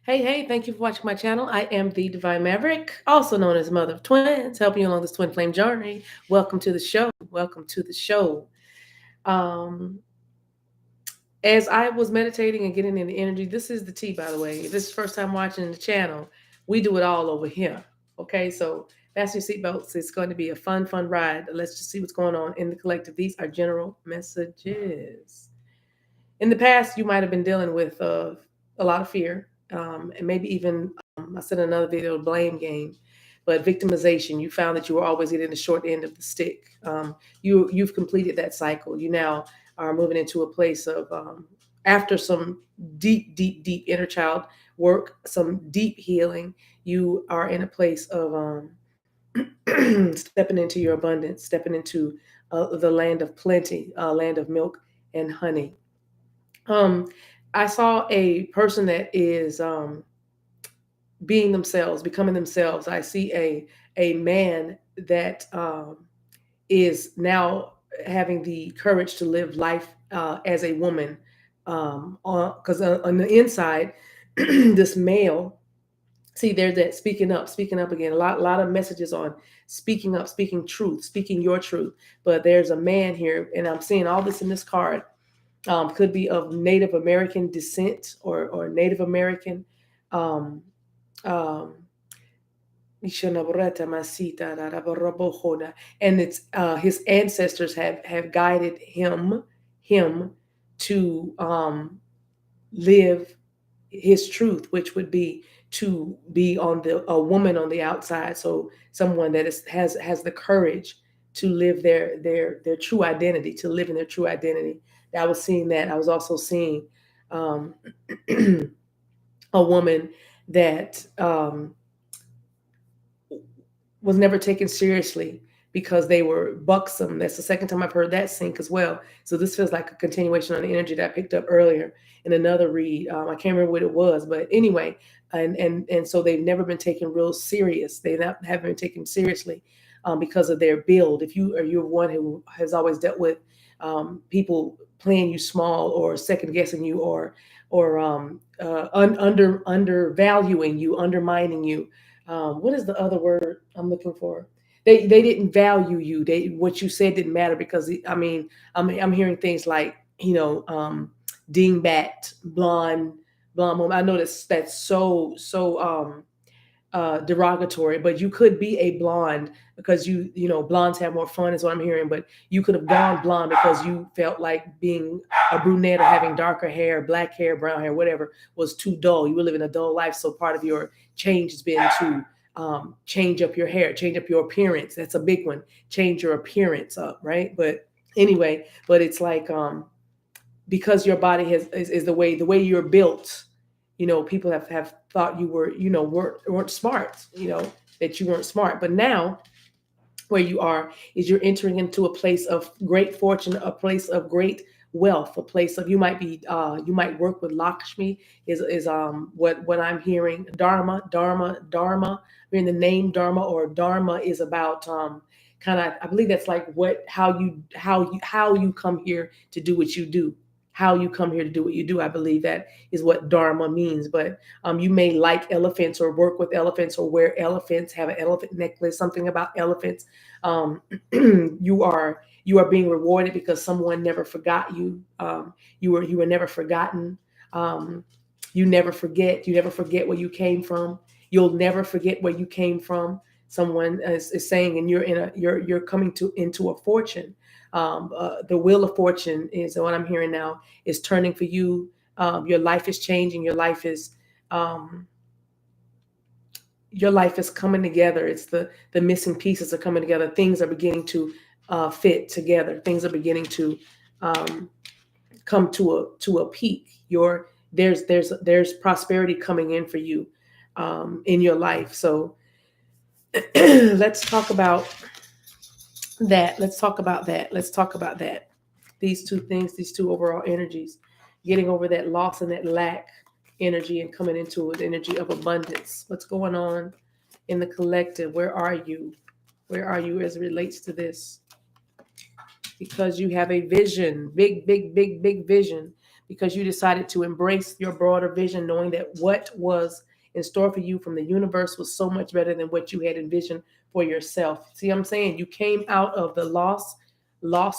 Hey, thank you for watching my channel. I am the Divine Maverick, also known as Mother of Twins, helping you along this twin flame journey. Welcome to the show. Welcome to the show. Um, as I was meditating and getting in the energy, this is the tea, by the way. If this is the first time watching the channel, we do it all over here. Okay, so fasten your seatbelts. It's going to be a fun ride. Let's just see what's going on in the collective. These are general messages. In the past, you might have been dealing with a lot of fear, and maybe even I said in another video, blame game, but victimization. You found that you were always getting the short end of the stick. You've completed that cycle. You now are moving into a place of after some deep inner child work, some deep healing. You are in a place of stepping into your abundance, stepping into the land of plenty, land of milk and honey. um, I saw a person that is being themselves, becoming themselves. I see a man that is now having the courage to live life as a woman. Because on the inside, this male, see, there's that speaking up again. A lot of messages on speaking up, speaking truth, speaking your truth. But there's a man here, and I'm seeing all this in this card. Could be of Native American descent or Native American. Um, um, and it's his ancestors have guided him to live his truth, which would be to be on the a woman on the outside. So someone that has the courage to live their true identity, to live in their true identity. I was seeing that. I was also seeing um, a woman that was never taken seriously because they were buxom. That's the second time I've heard that sync as well. So this feels like a continuation on the energy that I picked up earlier in another read. I can't remember what it was, but anyway, and so they've never been taken real serious. Haven't been taken seriously because of their build. If you're one who has always dealt with people playing you small or second guessing you or undervaluing you, undermining you. What is the other word I'm looking for? They didn't value you. They what you said didn't matter because I'm hearing things like dingbat, blonde woman. I know that's so derogatory, but you could be a blonde because you know blondes have more fun is what I'm hearing. But you could have gone blonde because you felt like being a brunette or having darker hair, black hair, brown hair, whatever was too dull. You were living a dull life, so part of your change has been to change up your hair, change up your appearance. That's a big one. Change your appearance up, right? But anyway, but it's like because your body is the way you're built. People have thought you were weren't smart. That you weren't smart, but now where you are is you're entering into a place of great fortune, a place of great wealth, a place of you might work with Lakshmi is what I'm hearing. Dharma. We're in the name Dharma, or Dharma is about kind of, I believe that's like what how you come here to do what you do. How you come here to do what you do. I believe that is what Dharma means. But you may like elephants or work with elephants or wear elephants, have an elephant necklace, something about elephants. um, you are being rewarded because someone never forgot you. You were never forgotten. um, you never forget where you came from. You'll never forget where you came from. Someone is saying, and you're coming to into a fortune. The wheel of fortune is what I'm hearing now is turning for you. Your life is changing. Um, your life is coming together. It's the missing pieces are coming together. Things are beginning to fit together. Things are beginning to um, come to a peak. There's prosperity coming in for you in your life. So let's talk about that. Let's talk about that. These two things, these two overall energies, getting over that loss and that lack energy and coming into an energy of abundance. What's going on in the collective? Where are you? Where are you as it relates to this? Because you have a vision, big vision. because you decided to embrace your broader vision, knowing that what was in store for you from the universe was so much better than what you had envisioned for yourself. See what I'm saying? You came out of the loss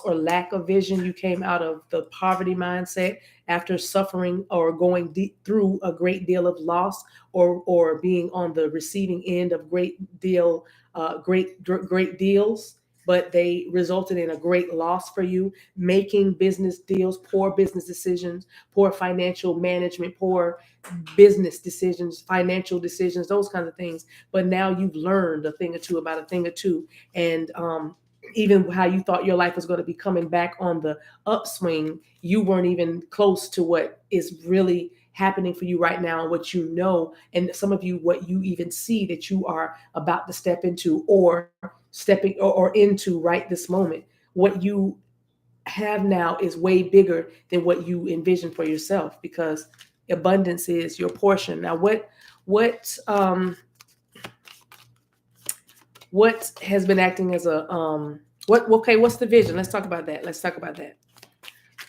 or lack of vision. You came out of the poverty mindset after suffering or going through a great deal of loss, or being on the receiving end of great deals, but they resulted in a great loss for you. Making business deals, poor business decisions, poor financial management, poor business decisions, financial decisions, those kinds of things. But now you've learned a thing or two about a thing or two, and even how you thought your life was going to be coming back on the upswing, you weren't even close to what is really happening for you right now, and what you know, and some of you, what you even see that you are about to step into, or stepping or into right this moment. What you have now is way bigger than what you envisioned for yourself, because abundance is your portion. Now, what has been acting as a what's the vision? Let's talk about that.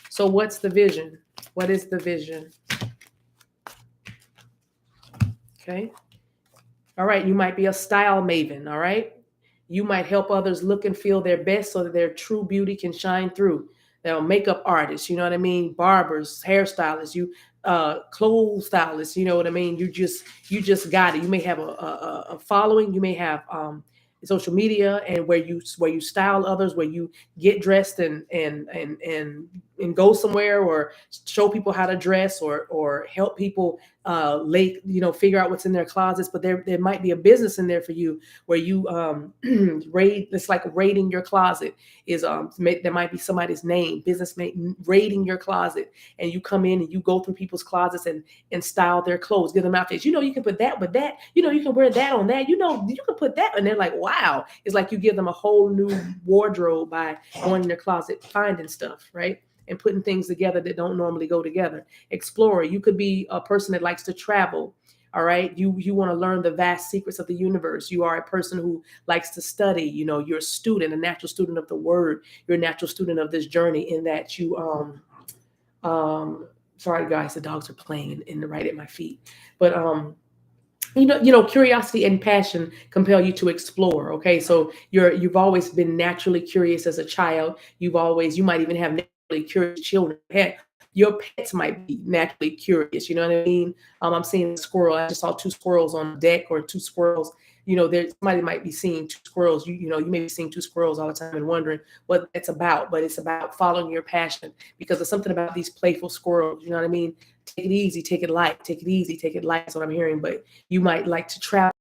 So what's the vision? What is the vision? Okay. All right. You might be a style maven. All right. You might help others look and feel their best so that their true beauty can shine through. They're makeup artists, you know what I mean? Barbers, hairstylists, clothes stylists, you know what I mean? You just got it. You may have a following. You may have social media, and where you style others, where you get dressed and go somewhere, or show people how to dress, or help people figure out what's in their closets. But there might be a business in there for you, where you raid. It's like raiding your closet. There might be somebody's name, raiding your closet, and you come in and you go through people's closets and style their clothes, give them outfits. You can put that with that. You can wear that on that. You can put that, and they're like, wow. It's like you give them a whole new wardrobe by going in their closet, finding stuff, right? And putting things together that don't normally go together. Explorer. You could be a person that likes to travel. All right. You want to learn the vast secrets of the universe. You are a person who likes to study. You're a student, a natural student of the word. You're a natural student of this journey, in that you sorry guys, the dogs are playing in the right at my feet. But curiosity and passion compel you to explore. Okay. So you've always been naturally curious as a child. You might even have naturally curious children. Heck, your pets might be naturally curious. You know what I mean? I'm seeing a squirrel. I just saw two squirrels on the deck, or two squirrels. There's somebody might be seeing two squirrels. You may be seeing two squirrels all the time and wondering what it's about, but it's about following your passion, because there's something about these playful squirrels. You know what I mean? Take it easy, take it light, take it easy, take it light. That's what I'm hearing. But you might like to travel,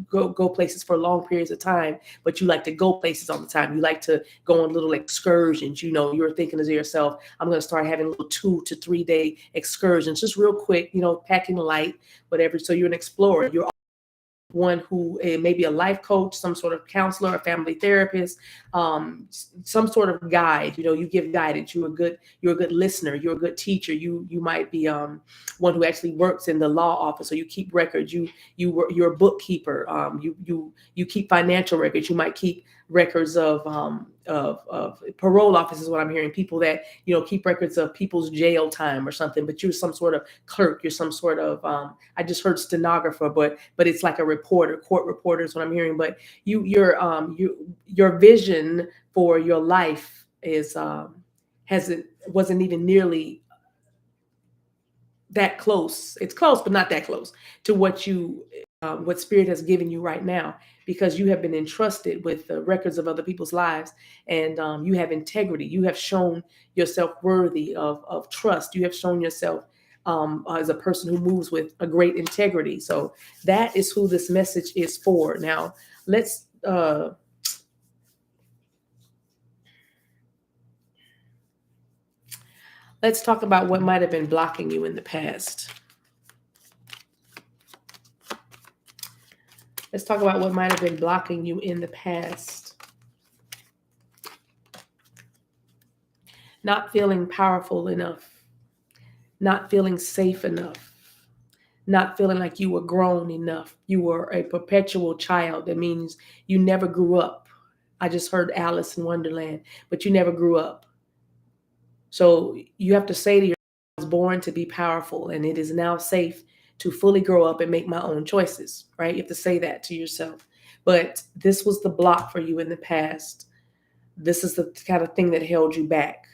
go places for long periods of time, but you like to go places all the time. You like to go on little excursions. You're thinking to yourself, I'm going to start having little 2 to 3 day excursions, just real quick, packing light, whatever. So you're an explorer. You're one who may be a life coach, some sort of counselor, a family therapist, some sort of guide. You give guidance. You're a good listener. You're a good teacher. You might be one who actually works in the law office, so you keep records. You're a bookkeeper. You keep financial records. You might keep records of parole officers. What I'm hearing, people that keep records of people's jail time or something. But you're some sort of clerk. You're some sort of I just heard stenographer, but it's like a reporter, court reporter is what I'm hearing. But your vision for your life wasn't even nearly that close. It's close, but not that close to what Spirit has given you right now, because you have been entrusted with the records of other people's lives, and you have integrity. You have shown yourself worthy of trust. You have shown yourself as a person who moves with a great integrity. So that is who this message is for. Now, let's talk about what might have been blocking you in the past. Let's talk about what might have been blocking you in the past. Not feeling powerful enough, not feeling safe enough, not feeling like you were grown enough. You were a perpetual child. That means you never grew up. I just heard Alice in Wonderland, but you never grew up. So you have to say to born to be powerful, and it is now safe to fully grow up and make my own choices, right? You have to say that to yourself. But this was the block for you in the past. This is the kind of thing that held you back.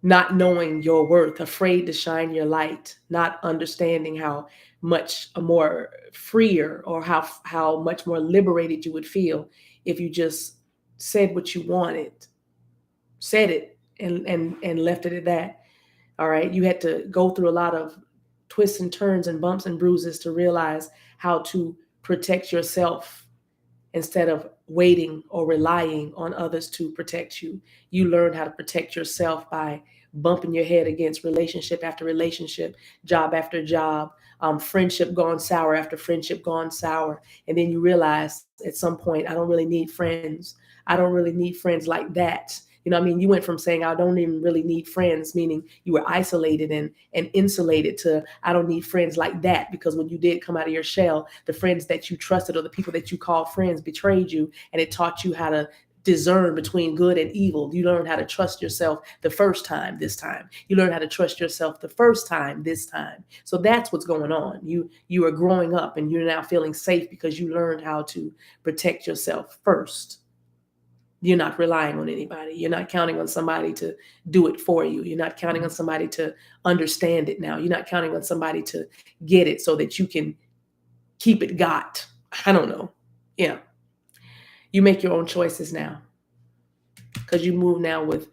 Not knowing your worth, afraid to shine your light, not understanding how much more freer or how much more liberated you would feel if you just said what you wanted, said it, and left it at that. All right. You had to go through a lot of twists and turns and bumps and bruises to realize how to protect yourself instead of waiting or relying on others to protect you. You learned how to protect yourself by bumping your head against relationship after relationship, job after job, friendship gone sour after friendship gone sour. And then you realize at some point, I don't really need friends. I don't really need friends like that. You know what I mean? You went from saying, I don't even really need friends, meaning you were isolated and insulated, to I don't need friends like that, because when you did come out of your shell, the friends that you trusted or the people that you called friends betrayed you, and it taught you how to discern between good and evil. You learned how to trust yourself the first time, this time. You learned how to trust yourself the first time, this time. So that's what's going on. You are growing up and you're now feeling safe because you learned how to protect yourself first. You're not relying on anybody. You're not counting on somebody to do it for you. You're not counting on somebody to understand it now. You're not counting on somebody to get it so that you can keep it got. I don't know. Yeah. You make your own choices now because you move now with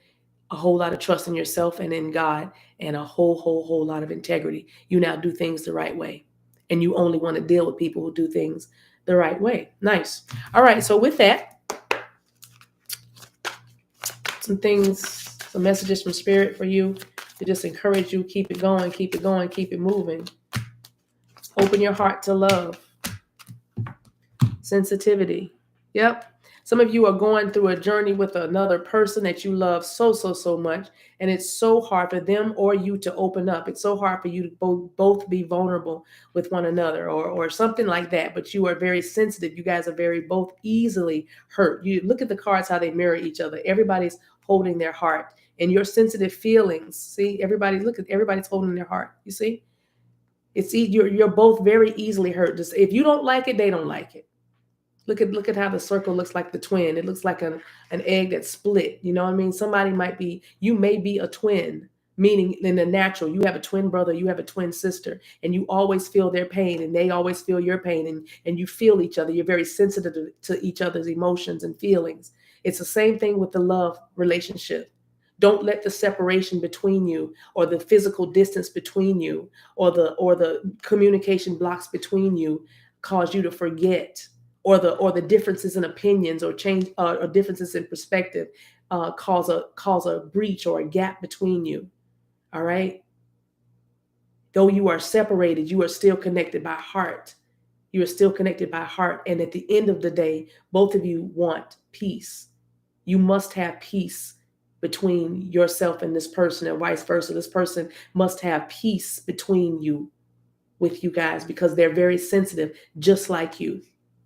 a whole lot of trust in yourself and in God, and a whole lot of integrity. You now do things the right way, and you only want to deal with people who do things the right way. Nice. All right. So with that, some messages from Spirit for you to just encourage you. Keep it going, keep it going, keep it moving. Open your heart to love. Sensitivity. Yep. Some of you are going through a journey with another person that you love so much, and it's so hard for them or you to open up. It's so hard for you to both be vulnerable with one another, or something like that. But you are very sensitive. You guys are very both easily hurt. You look at the cards, how they mirror each other. Everybody's holding their heart, and your sensitive feelings. See, everybody's holding their heart. You see, you're both very easily hurt. Just if you don't like it, they don't like it. Look at how the circle looks like the twin. It looks like an egg that's split. You know what I mean? You may be a twin, meaning in the natural, you have a twin brother, you have a twin sister, and you always feel their pain and they always feel your pain, and you feel each other. You're very sensitive to each other's emotions and feelings. It's the same thing with the love relationship. Don't let the separation between you, or the physical distance between you, or the communication blocks between you cause you to forget, or the differences in opinions or change or differences in perspective cause a breach or a gap between you. All right. Though you are separated, you are still connected by heart. You are still connected by heart. And at the end of the day, both of you want peace. You must have peace between yourself and this person, and vice versa. This person must have peace between you, with you guys, because they're very sensitive, just like you.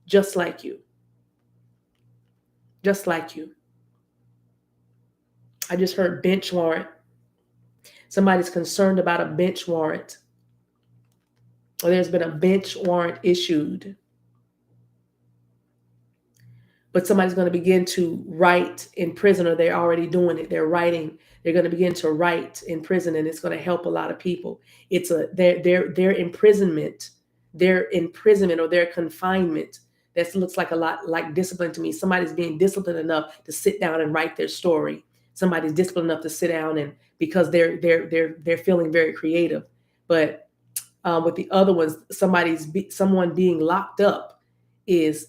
Just like you. Just like you. I just heard bench warrant. Somebody's concerned about a bench warrant. Or there's been a bench warrant issued. But somebody's going to begin to write in prison, or they're already doing it. They're writing. They're going to begin to write in prison, and it's going to help a lot of people. It's their imprisonment, or their confinement. That looks like a lot like discipline to me. Somebody's being disciplined enough to sit down and write their story. Somebody's disciplined enough to sit down, and because they're feeling very creative. But with the other ones, someone being locked up is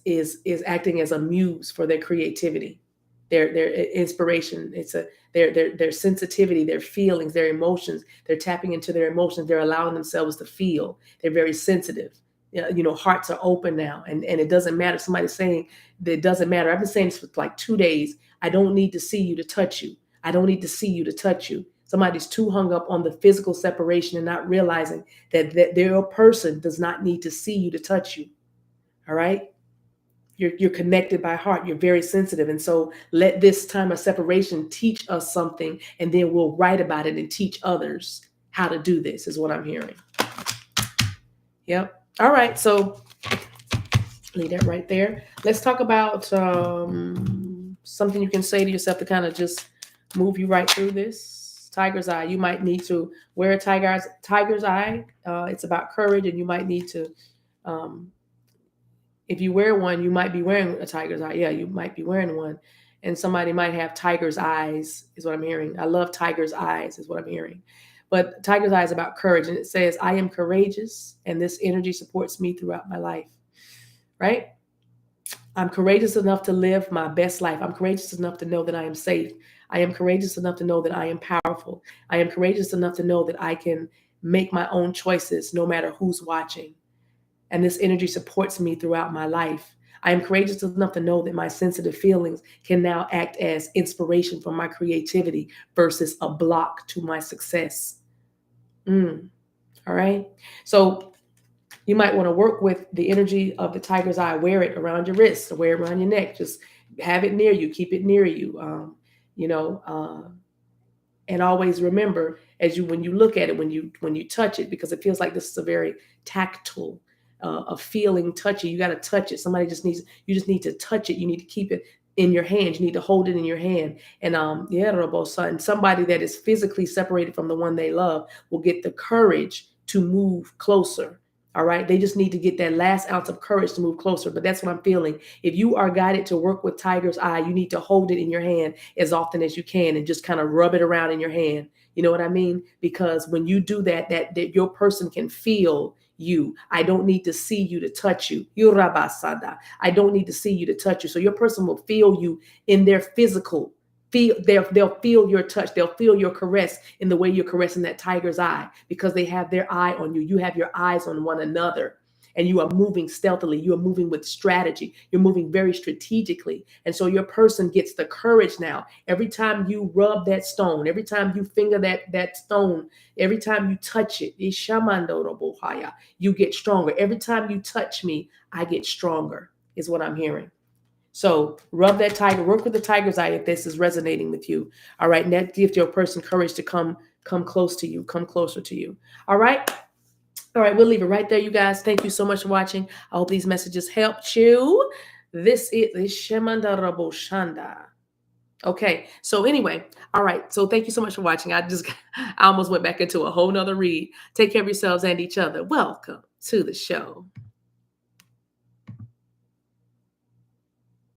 acting as a muse for their creativity, their inspiration. It's their sensitivity, their feelings, their emotions. They're tapping into their emotions. They're allowing themselves to feel. They're very sensitive. Hearts are open now, and it doesn't matter. Somebody's saying that it doesn't matter. I've been saying this for like 2 days. I don't need to see you to touch you. I don't need to see you to touch you. Somebody's too hung up on the physical separation and not realizing that their person does not need to see you to touch you. All right. You're connected by heart. You're very sensitive. And so let this time of separation teach us something, and then we'll write about it and teach others how to do this, is what I'm hearing. Yep. All right. So leave that right there. Let's talk about something you can say to yourself to kind of just move you right through this. Tiger's eye. You might need to wear a tiger's eye. It's about courage, and you might need to, if you wear one, you might be wearing a tiger's eye. Yeah, you might be wearing one. And somebody might have tiger's eyes, is what I'm hearing. I love tiger's eyes, is what I'm hearing. But tiger's eye is about courage. And it says, I am courageous, and this energy supports me throughout my life. Right? I'm courageous enough to live my best life. I'm courageous enough to know that I am safe. I am courageous enough to know that I am powerful. I am courageous enough to know that I can make my own choices no matter who's watching. And this energy supports me throughout my life. I am courageous enough to know that my sensitive feelings can now act as inspiration for my creativity versus a block to my success. All right. So you might want to work with the energy of the tiger's eye. Wear it around your wrist, or wear it around your neck. Just have it near you. Keep it near you. And always remember, when you look at it, when you touch it, because it feels like this is a very tactile, a feeling touchy. You got to touch it. You just need to touch it. You need to keep it in your hand. You need to hold it in your hand. And and somebody that is physically separated from the one they love will get the courage to move closer. All right. They just need to get that last ounce of courage to move closer. But that's what I'm feeling. If you are guided to work with tiger's eye, you need to hold it in your hand as often as you can and just kind of rub it around in your hand. You know what I mean? Because when you do that your person can feel you. I don't need to see you to touch you. I don't need to see you to touch you. So your person will feel you in their physical. They'll feel your touch. They'll feel your caress in the way you're caressing that tiger's eye, because they have their eye on you. You have your eyes on one another, and you are moving stealthily. You are moving with strategy. You're moving very strategically. And so your person gets the courage now. Every time you rub that stone, every time you finger that stone, every time you touch it, you get stronger. Every time you touch me, I get stronger, is what I'm hearing. So rub that tiger, work with the tiger's eye if this is resonating with you. All right. And that gives your person courage to come close to you, come closer to you. All right. All right. We'll leave it right there, you guys. Thank you so much for watching. I hope these messages helped you. This is Shemanda Raboshanda. Okay. So anyway, all right. So thank you so much for watching. I almost went back into a whole nother read. Take care of yourselves and each other. Welcome to the show.